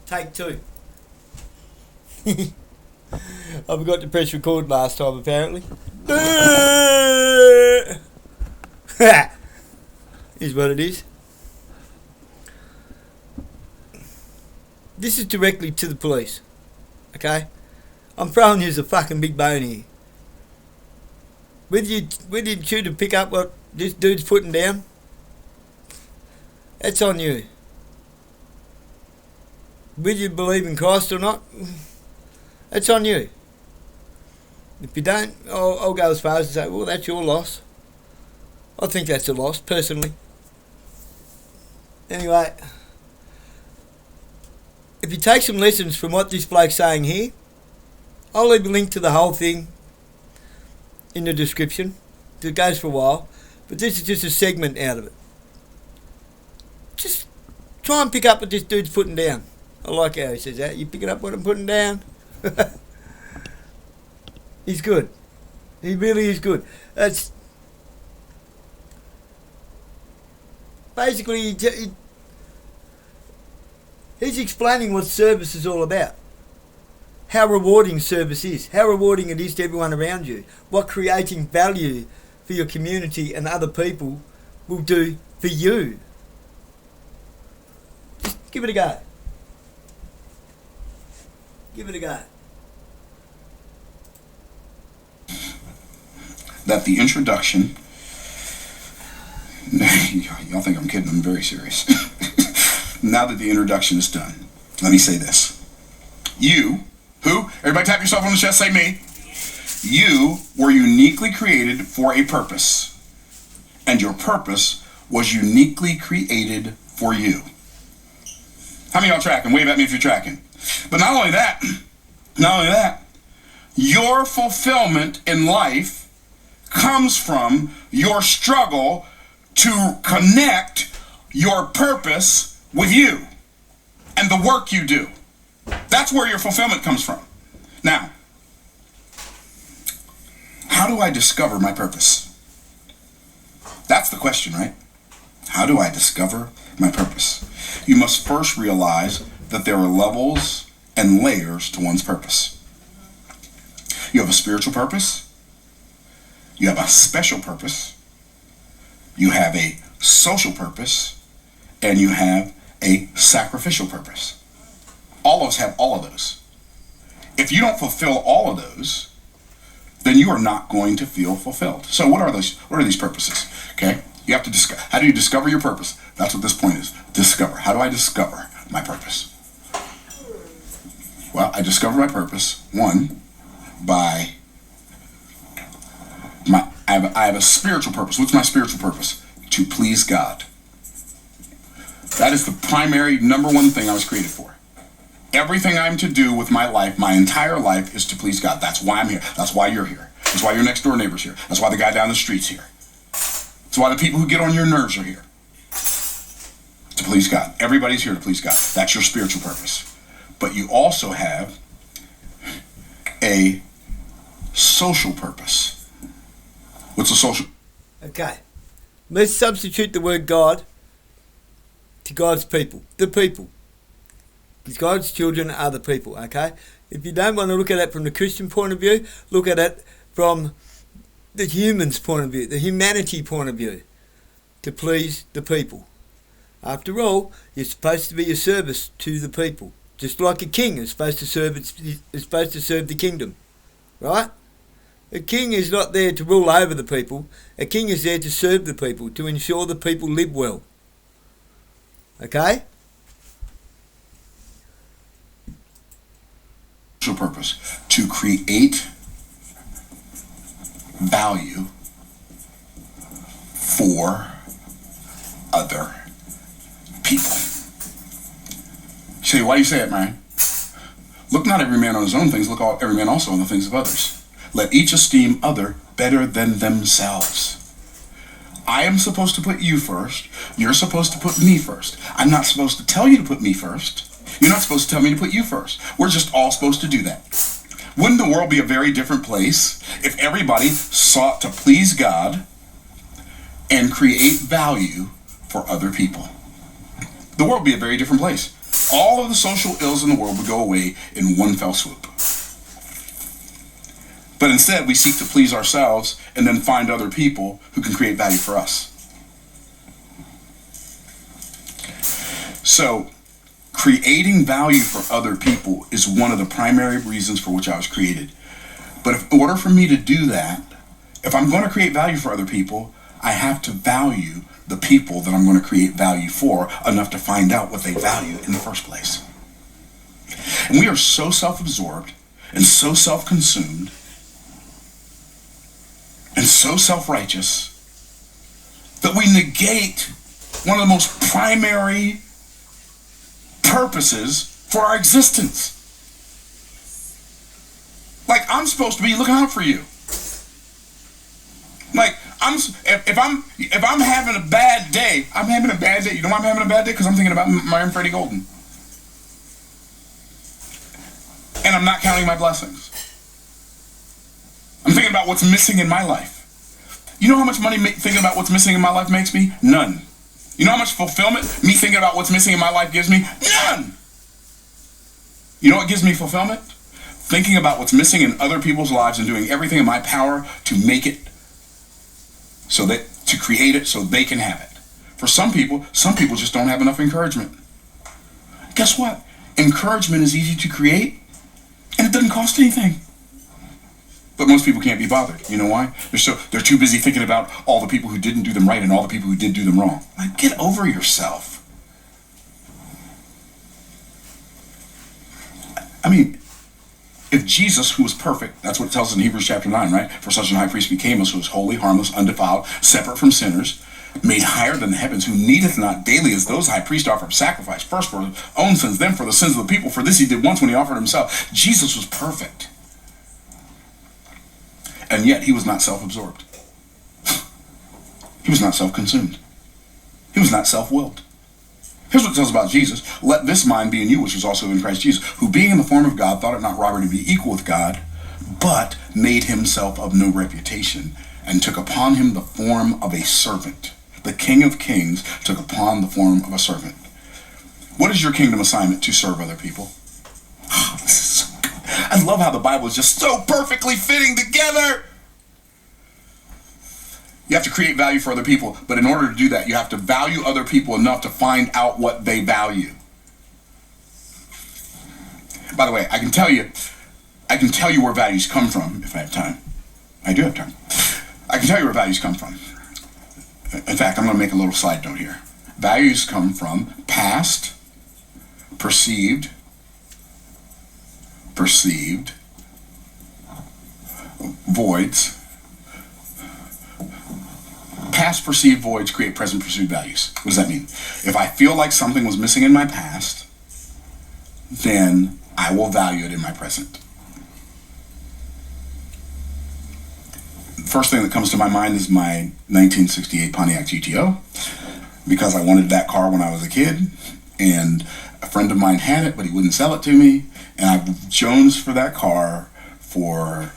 Take two. I forgot to press record last time, apparently. Is what it is. This is directly to the police. Okay? I'm throwing you a fucking big bone here. Whether you choose to pick up what this dude's putting down, that's on you. Whether you believe in Christ or not, that's on you. If you don't, I'll go as far as to say, well, that's your loss. I think that's a loss, personally. Anyway, if you take some lessons from what this bloke's saying here, I'll leave a link to the whole thing in the description. It goes for a while, but this is just a segment out of it. Just try and pick up what this dude's putting down. I like how he says that. You picking up what I'm putting down? He's good. He really is good. That's basically he's explaining what service is all about. How rewarding service is. How rewarding it is to everyone around you. What creating value for your community and other people will do for you. Just give it a go. Give it a go. That the introduction... Y'all think I'm kidding. I'm very serious. Now that the introduction is done, let me say this. You, who? Everybody tap yourself on the chest, say me. You were uniquely created for a purpose. And your purpose was uniquely created for you. How many of y'all tracking? Wave at me if you're tracking. But not only that, your fulfillment in life comes from your struggle to connect your purpose with you and the work you do. That's where your fulfillment comes from. Now, how do I discover my purpose? That's the question, right? How do I discover my purpose? You must first realize that there are levels and layers to one's purpose. You have a spiritual purpose. You have a special purpose. You have a social purpose. And you have a sacrificial purpose. All of us have all of those. If you don't fulfill all of those, then you are not going to feel fulfilled. So what are those? What are these purposes? Okay? You have to discover. How do you discover your purpose? That's what this point is. Discover. How do I discover my purpose? Well, I discover my purpose, one, by I have a spiritual purpose. What's my spiritual purpose? To please God. That is the primary, number one thing I was created for. Everything I'm to do with my life, my entire life, is to please God. That's why I'm here. That's why you're here. That's why your next door neighbor's here. That's why the guy down the street's here. That's why the people who get on your nerves are here. To please God. Everybody's here to please God. That's your spiritual purpose. But you also have a social purpose. What's a social? Okay. Let's substitute the word God to God's people. The people. Because God's children are the people, okay? If you don't want to look at it from the Christian point of view, look at it from the human's point of view, the humanity point of view, to please the people. After all, you're supposed to be a service to the people. Just like a king is supposed to serve the kingdom. Right? A king is not there to rule over the people. A king is there to serve the people, to ensure the people live well. Okay? Purpose to create value for other people. Say, why do you say it, man? Look not every man on his own things, look every man also on the things of others. Let each esteem other better than themselves. I am supposed to put you first. You're supposed to put me first. I'm not supposed to tell you to put me first. You're not supposed to tell me to put you first. We're just all supposed to do that. Wouldn't the world be a very different place if everybody sought to please God and create value for other people? The world would be a very different place. all of the social ills in the world would go away in one fell swoop. But instead, we seek to please ourselves and then find other people who can create value for us. So, creating value for other people is one of the primary reasons for which I was created. But in order for me to do that, if I'm going to create value for other people, I have to value the people that I'm going to create value for enough to find out what they value in the first place. And we are so self-absorbed and so self-consumed and so self-righteous that we negate one of the most primary purposes for our existence. Like, I'm supposed to be looking out for you. Like, if I'm having a bad day, I'm having a bad day. You know why I'm having a bad day? Because I'm thinking about marrying Freddie Golden. And I'm not counting my blessings. I'm thinking about what's missing in my life. You know how much money thinking about what's missing in my life makes me? None. You know how much fulfillment me thinking about what's missing in my life gives me? None. You know what gives me fulfillment? Thinking about what's missing in other people's lives and doing everything in my power to make it to create it so they can have it. For some people just don't have enough encouragement. Guess what? Encouragement is easy to create and it doesn't cost anything. But most people can't be bothered. You know why? They're too busy thinking about all the people who didn't do them right and all the people who did do them wrong. Like, get over yourself. I mean, if Jesus, who was perfect, that's what it tells us in Hebrews chapter 9, right? For such an high priest became us who was holy, harmless, undefiled, separate from sinners, made higher than the heavens, who needeth not daily as those high priests offer sacrifice, first for his own sins, then for the sins of the people. For this he did once when he offered himself. Jesus was perfect. And yet he was not self-absorbed. He was not self-consumed. He was not self-willed. Here's what it tells about Jesus. Let this mind be in you, which was also in Christ Jesus, who being in the form of God, thought it not robbery to be equal with God, but made himself of no reputation, and took upon him the form of a servant. The King of Kings took upon the form of a servant. What is your kingdom assignment? To serve other people. Oh, this is so good. I love how the Bible is just so perfectly fitting together. You have to create value for other people, but in order to do that, you have to value other people enough to find out what they value. By the way, I can tell you where values come from if I have time. I do have time. I can tell you where values come from. In fact, I'm going to make a little side note here. Values come from past, perceived, voids. Past perceived voids create present perceived values. What does that mean? If I feel like something was missing in my past, then I will value it in my present. The first thing that comes to my mind is my 1968 Pontiac GTO, because I wanted that car when I was a kid, and a friend of mine had it, but he wouldn't sell it to me, and I've jonesed for that car for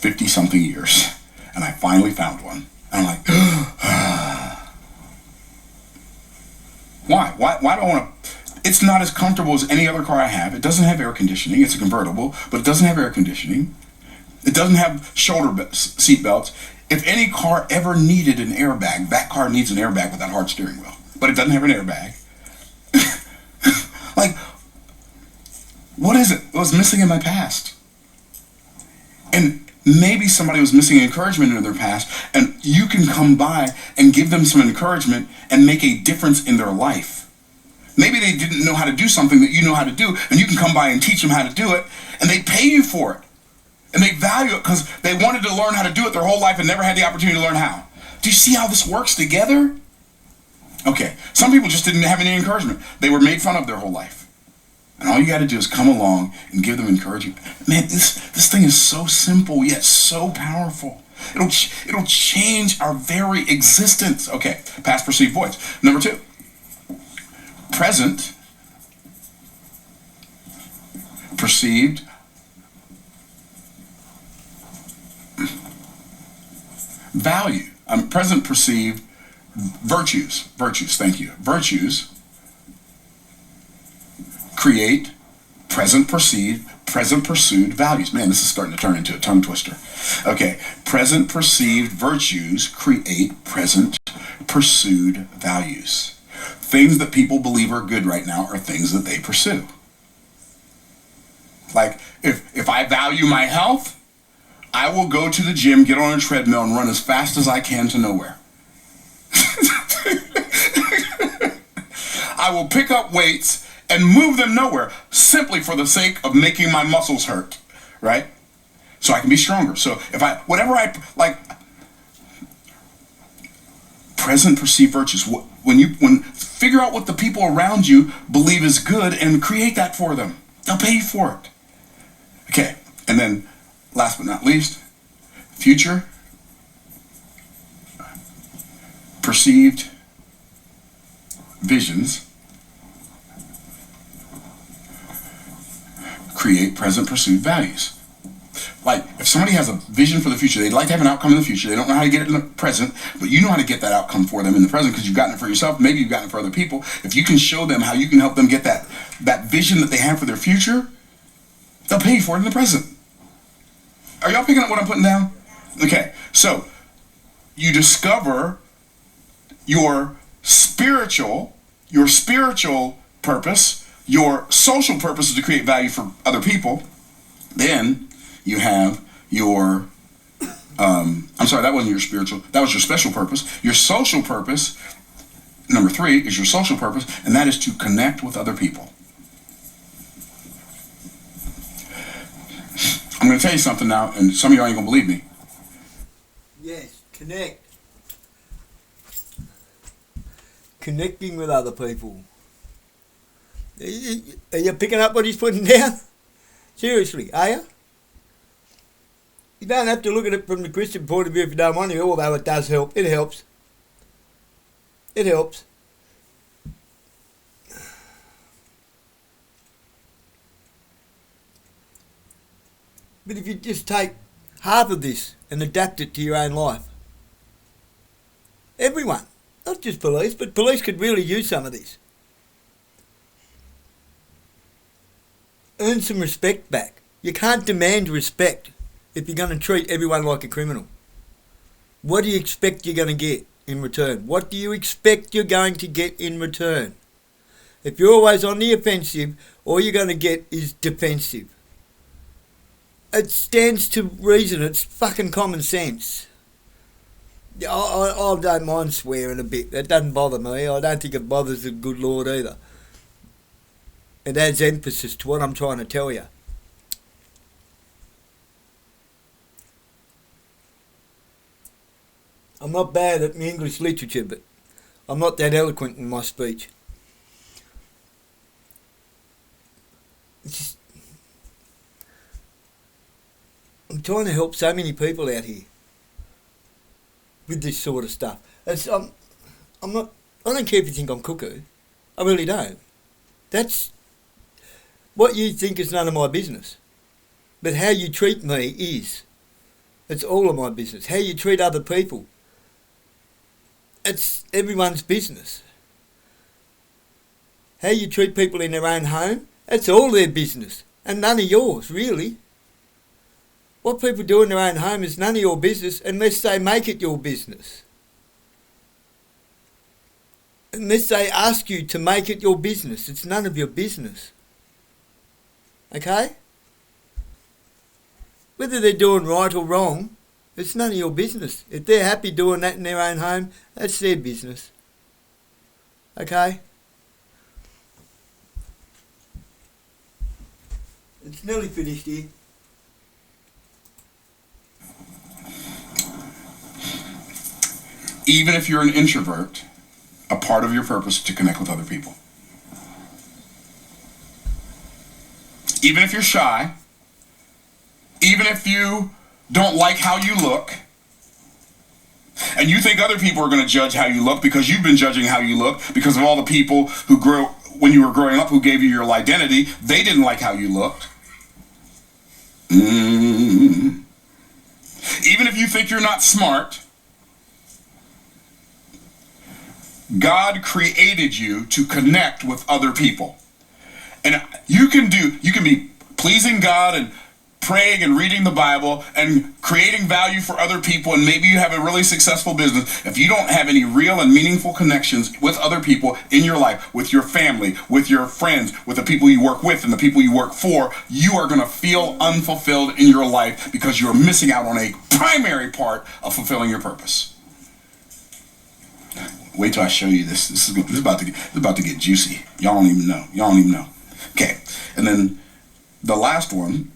50-something years, and I finally found one. And I'm like, why? Why do I want to? It's not as comfortable as any other car I have. It doesn't have air conditioning. It's a convertible, but it doesn't have air conditioning. It doesn't have seat belts. If any car ever needed an airbag, that car needs an airbag with that hard steering wheel. But it doesn't have an airbag. Like, what is it? What was missing in my past? And maybe somebody was missing encouragement in their past, and you can come by and give them some encouragement and make a difference in their life. Maybe they didn't know how to do something that you know how to do, and you can come by and teach them how to do it, and they pay you for it. And they value it because they wanted to learn how to do it their whole life and never had the opportunity to learn how. Do you see how this works together? Okay, some people just didn't have any encouragement. They were made fun of their whole life. And all you got to do is come along and give them encouragement. Man, this thing is so simple yet so powerful. It'll change our very existence. Okay, past perceived voids. Number 2, present perceived value. Present perceived virtues. Thank you. Virtues create present pursued values. Man, this is starting to turn into a tongue twister. Okay, present perceived virtues create present pursued values. Things that people believe are good right now are things that they pursue. Like, if I value my health, I will go to the gym, get on a treadmill, and run as fast as I can to nowhere. I will pick up weights and move them nowhere simply for the sake of making my muscles hurt, right? So I can be stronger. So if present perceived virtues, when figure out what the people around you believe is good and create that for them. They'll pay you for it. Okay, and then last but not least, future perceived visions create present pursued values. Like, if somebody has a vision for the future, they'd like to have an outcome in the future, they don't know how to get it in the present, but you know how to get that outcome for them in the present because you've gotten it for yourself, maybe you've gotten it for other people. If you can show them how you can help them get that vision that they have for their future, they'll pay you for it in the present. Are y'all picking up what I'm putting down? Okay, so you discover your spiritual purpose. Your social purpose is to create value for other people. Then you have your, that wasn't your spiritual, that was your special purpose. Your social purpose, number 3, is your social purpose, and that is to connect with other people. I'm going to tell you something now, and some of y'all ain't going to believe me. Yes, connect. Connecting with other people. Are you picking up what he's putting down? Seriously, are you? You don't have to look at it from the Christian point of view if you don't want to, although it does help. It helps. It helps. But if you just take half of this and adapt it to your own life, everyone, not just police, but police could really use some of this. Earn some respect back. You can't demand respect if you're going to treat everyone like a criminal. What do you expect you're going to get in return? What do you expect you're going to get in return? If you're always on the offensive, all you're going to get is defensive. It stands to reason. It's fucking common sense. I don't mind swearing a bit. That doesn't bother me. I don't think it bothers the good Lord either. It adds emphasis to what I'm trying to tell you. I'm not bad at my English literature, but I'm not that eloquent in my speech. I'm trying to help so many people out here with this sort of stuff. I don't care if you think I'm cuckoo. I really don't. That's what you think is none of my business. But how you treat me is. It's all of my business. How you treat other people, it's everyone's business. How you treat people in their own home, it's all their business. And none of yours, really. What people do in their own home is none of your business unless they make it your business. Unless they ask you to make it your business, it's none of your business. Okay? Whether they're doing right or wrong, it's none of your business. If they're happy doing that in their own home, that's their business. Okay? It's nearly finished here. Even if you're an introvert, a part of your purpose is to connect with other people. Even if you're shy, even if you don't like how you look, and you think other people are going to judge how you look because you've been judging how you look because of all the people who grew when you were growing up who gave you your identity, they didn't like how you looked. Even if you think you're not smart, God created you to connect with other people. And you can be pleasing God and praying and reading the Bible and creating value for other people, and maybe you have a really successful business. If you don't have any real and meaningful connections with other people in your life, with your family, with your friends, with the people you work with and the people you work for, you are going to feel unfulfilled in your life because you're missing out on a primary part of fulfilling your purpose. Wait till I show you this. This is about to get juicy. Y'all don't even know. Okay, and then the last one.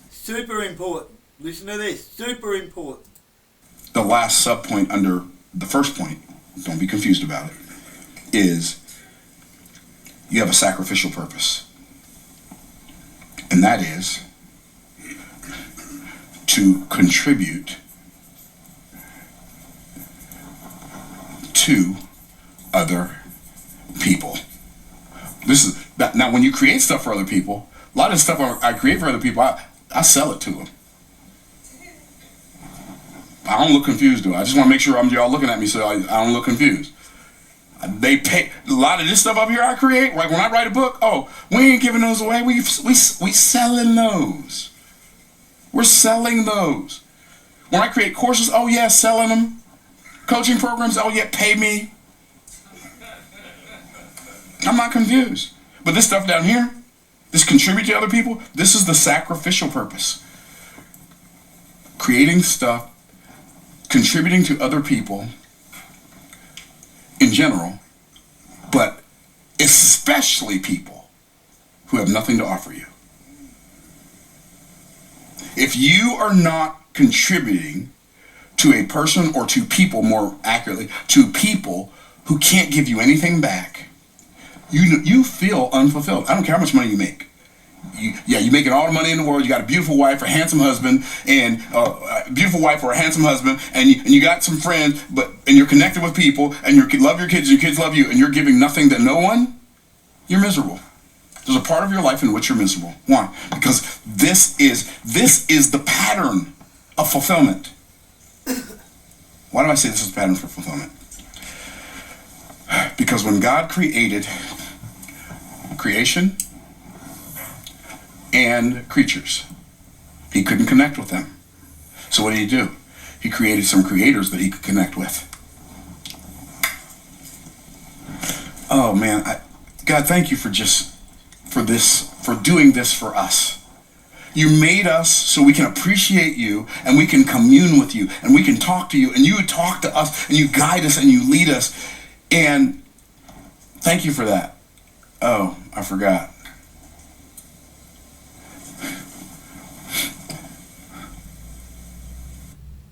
Super important. Listen to this. Super important. The last sub-point under the first point, don't be confused about it, is you have a sacrificial purpose. And that is to contribute to other people. Now when you create stuff for other people, a lot of the stuff I create for other people, I sell it to them. I don't look confused, though. I just want to make sure y'all looking at me so I don't look confused. They pay a lot of this stuff up here I create. Like when I write a book, we ain't giving those away. We selling those. We're selling those. When I create courses, selling them. Coaching programs, pay me. I'm not confused. But this stuff down here, this contribute to other people, this is the sacrificial purpose. Creating stuff, contributing to other people in general, but especially people who have nothing to offer you. If you are not contributing to a person or to people, more accurately, to people who can't give you anything back, you feel unfulfilled. I don't care how much money you make. You're making all the money in the world. You got a beautiful wife, or a handsome husband, and you got some friends, and you're connected with people, and you love your kids, and your kids love you, and you're giving nothing to no one. You're miserable. There's a part of your life in which you're miserable. Why? Because this is the pattern of fulfillment. Why do I say this is the pattern for fulfillment? Because when God created creation and creatures, he couldn't connect with them. So what did he do? He created some creators that he could connect with. Oh man, God, thank you for doing this for us. You made us so we can appreciate you, and we can commune with you, and we can talk to you, and you talk to us, and you guide us, and you lead us. And thank you for that. Oh, I forgot.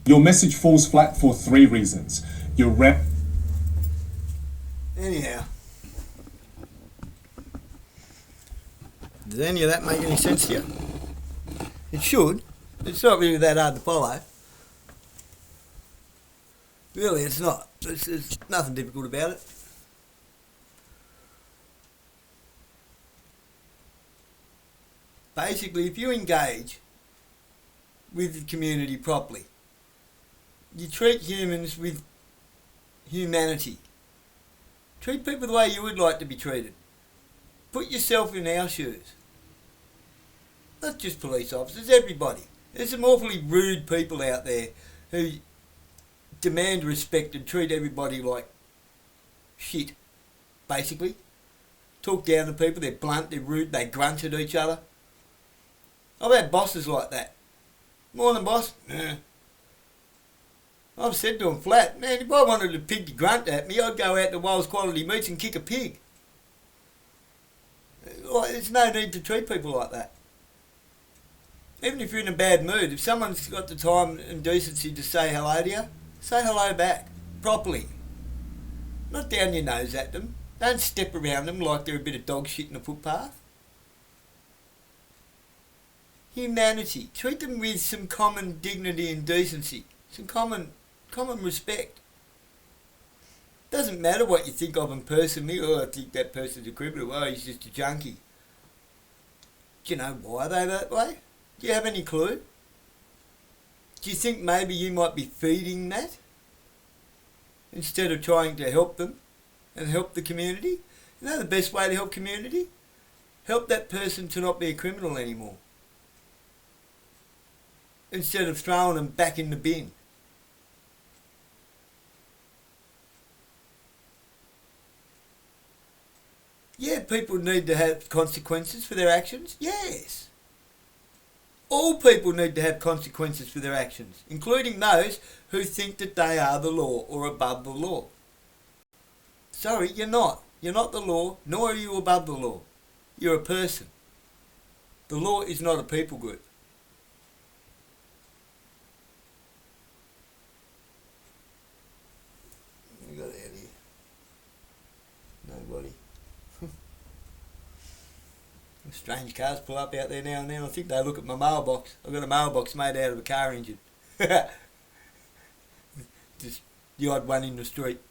Your message falls flat for 3 reasons. Anyhow. Does any of that make any sense to you? It should. It's not really that hard to follow. Really, it's not. There's nothing difficult about it. Basically, if you engage with the community properly, you treat humans with humanity. Treat people the way you would like to be treated. Put yourself in our shoes. Not just police officers, everybody. There's some awfully rude people out there who demand respect and treat everybody like shit, basically. Talk down to people, they're blunt, they're rude, they grunt at each other. I've had bosses like that. Morning, boss. Nah. I've said to them flat, man, if I wanted a pig to grunt at me, I'd go out to Wales Quality Meats and kick a pig. There's no need to treat people like that. Even if you're in a bad mood, if someone's got the time and decency to say hello to you, say hello back, properly. Not down your nose at them. Don't step around them like they're a bit of dog shit in the footpath. Humanity. Treat them with some common dignity and decency. Some common respect. Doesn't matter what you think of them personally. I think that person's a criminal. He's just a junkie. Do you know why they're that way? Do you have any clue? Do you think maybe you might be feeding that? Instead of trying to help them and help the community? You know the best way to help community? Help that person to not be a criminal anymore, instead of throwing them back in the bin. Yeah, people need to have consequences for their actions. Yes. All people need to have consequences for their actions, including those who think that they are the law or above the law. Sorry, you're not. You're not the law, nor are you above the law. You're a person. The law is not a people group. We got out of here. Nobody. Strange cars pull up out there now and then. I think they look at my mailbox. I've got a mailbox made out of a car engine. Just the odd one in the street.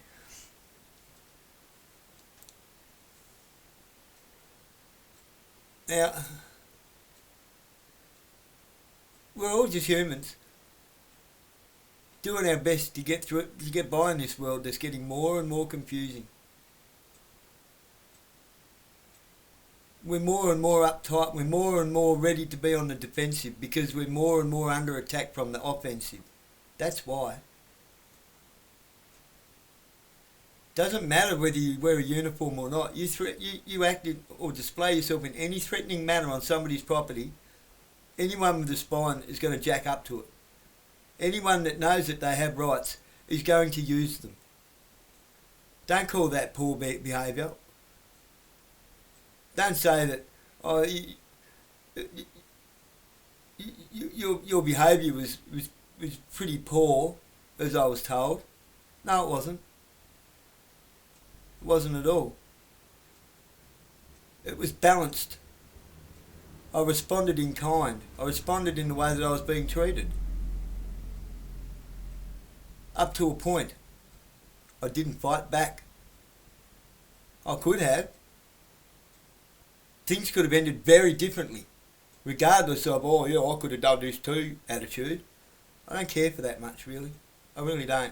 Now, we're all just humans, doing our best to get through it, to get by in this world that's getting more and more confusing. We're more and more uptight, we're more and more ready to be on the defensive because we're more and more under attack from the offensive. That's why. Doesn't matter whether you wear a uniform or not. You act or display yourself in any threatening manner on somebody's property, anyone with a spine is going to jack up to it. Anyone that knows that they have rights is going to use them. Don't call that poor behaviour. Don't say that, oh, your behaviour was pretty poor, as I was told. No, it wasn't. It wasn't at all. It was balanced. I responded in kind. I responded in the way that I was being treated. Up to a point. I didn't fight back. I could have. Things could have ended very differently, regardless of, oh yeah, I could have done this too attitude. I don't care for that much, really. I really don't.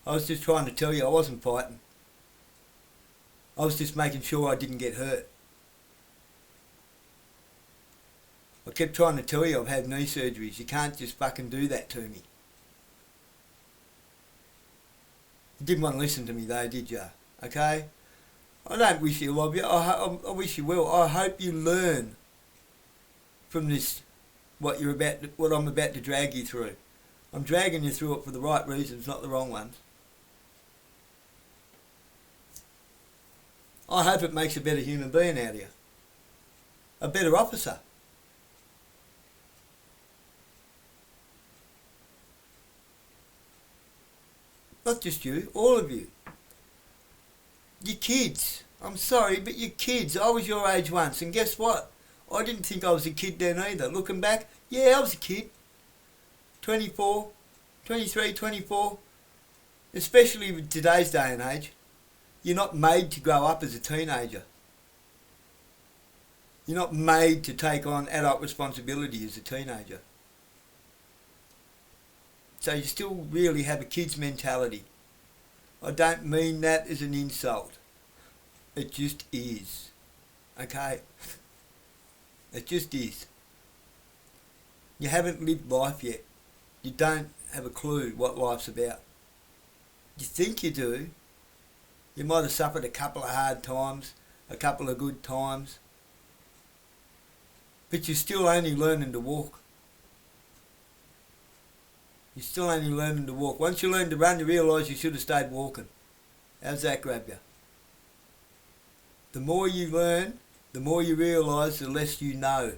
I was just trying to tell you I wasn't fighting. I was just making sure I didn't get hurt. I kept trying to tell you I've had knee surgeries. You can't just fucking do that to me. You didn't want to listen to me though, did you? Okay? I don't wish you love you. I wish you will. I hope you learn from this, what I'm about to drag you through. I'm dragging you through it for the right reasons, not the wrong ones. I hope it makes a better human being out of you. A better officer. Not just you, all of you. Your kids. I'm sorry, but your kids. I was your age once, and guess what? I didn't think I was a kid then either. Looking back, yeah, I was a kid. 24, 23, 24. Especially with today's day and age. You're not made to grow up as a teenager. You're not made to take on adult responsibility as a teenager. So you still really have a kid's mentality. I don't mean that as an insult. It just is. Okay? It just is. You haven't lived life yet. You don't have a clue what life's about. You think you do. You might have suffered a couple of hard times, a couple of good times, but you're still only learning to walk. You're still only learning to walk. Once you learn to run, you realise you should have stayed walking. How's that grab you? The more you learn, the more you realise, the less you know.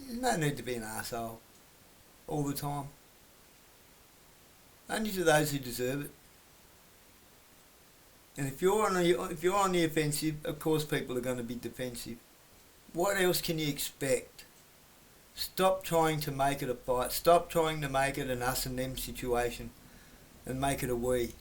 There's no need to be an arsehole all the time. Only to those who deserve it. And if you're on the offensive, of course people are going to be defensive. What else can you expect? Stop trying to make it a fight. Stop trying to make it an us and them situation and make it a we.